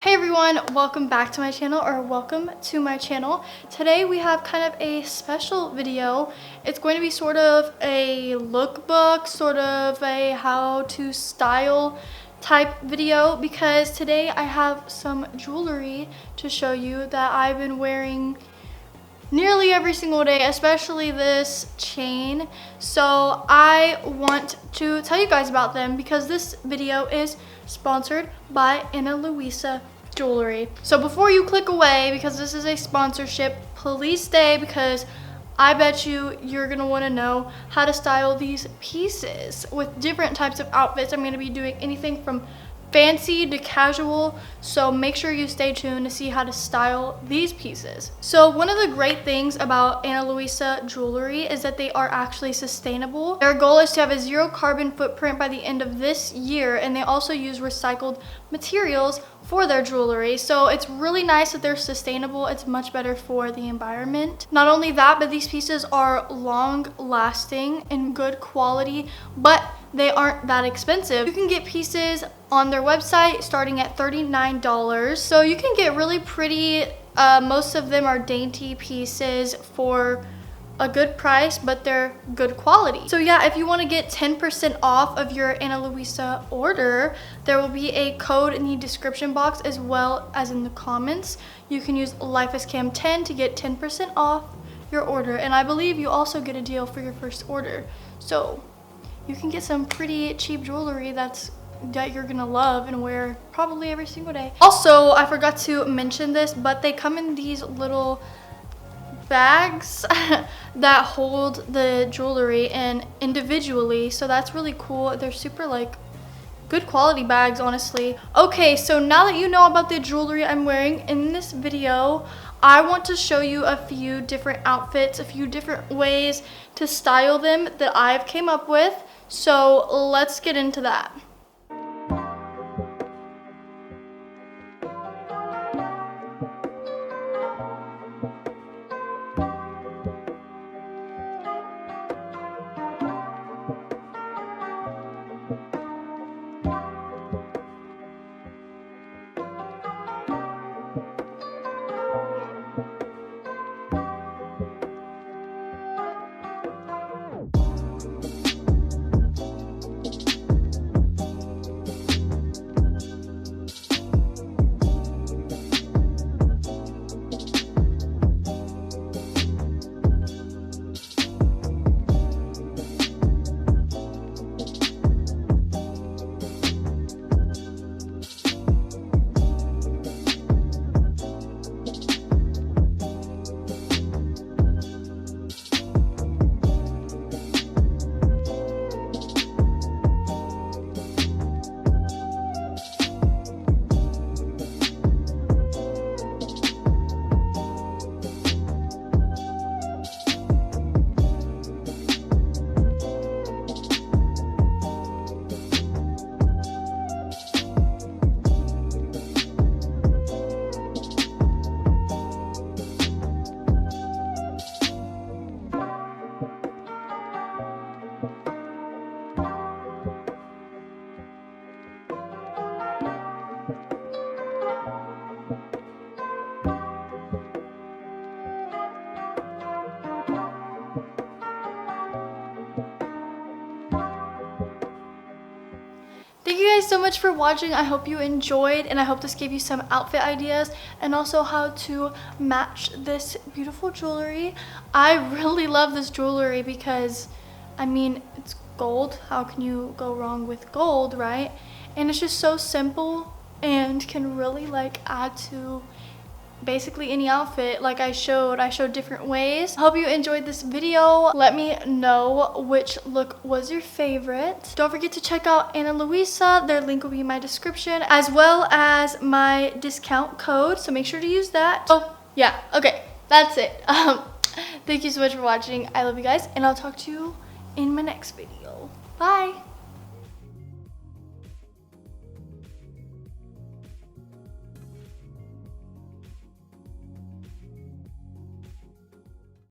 Hey everyone, welcome back to my channel, or welcome to my channel. Today we have kind of a special video. It's going to be sort of a lookbook, sort of a how to style type video, because today I have some jewelry to show you that I've been wearing nearly every single day, especially this chain. So I want to tell you guys about them because this video is sponsored by Luisa Jewelry. So before you click away, because this is a sponsorship, please stay, because I bet you're gonna want to know how to style these pieces with different types of outfits. I'm gonna be doing anything from fancy to casual, so make sure you stay tuned to see how to style these pieces. So one of the great things about Luisa Jewelry is that they are actually sustainable. Their goal is to have a zero carbon footprint by the end of this year, and they also use recycled materials for their jewelry. So it's really nice that they're sustainable. It's much better for the environment. Not only that, but these pieces are long lasting and good quality, but they aren't that expensive. You can get pieces on their website starting at $39. So you can get really pretty, most of them are dainty pieces for a good price, but they're good quality. So yeah, if you want to get 10% off of your Luisa order, there will be a code in the description box as well as in the comments. You can use LifeIsCam10 to get 10% off your order, and I believe you also get a deal for your first order. So you can get some pretty cheap jewelry that you're gonna love and wear probably every single day. Also, I forgot to mention this, but they come in these little bags that hold the jewelry in individually, so that's really cool. They're super good quality bags, honestly. Okay, so now that you know about the jewelry I'm wearing in this video, I want to show you a few different outfits, a few different ways to style them that I've came up with. So let's get into that. Thank you guys so much for watching. I hope you enjoyed, and I hope this gave you some outfit ideas and also how to match this beautiful jewelry. I really love this jewelry because, I mean, it's gold. How can you go wrong with gold, right? And it's just so simple and can really add to basically any outfit. Like I showed different ways. I hope you enjoyed this video. Let me know which look was your favorite. Don't forget to check out Luisa. Their link will be in my description, as well as my discount code, so make sure to use that. Oh yeah, okay, that's it. Thank you so much for watching. I love you guys, and I'll talk to you in my next video. Bye.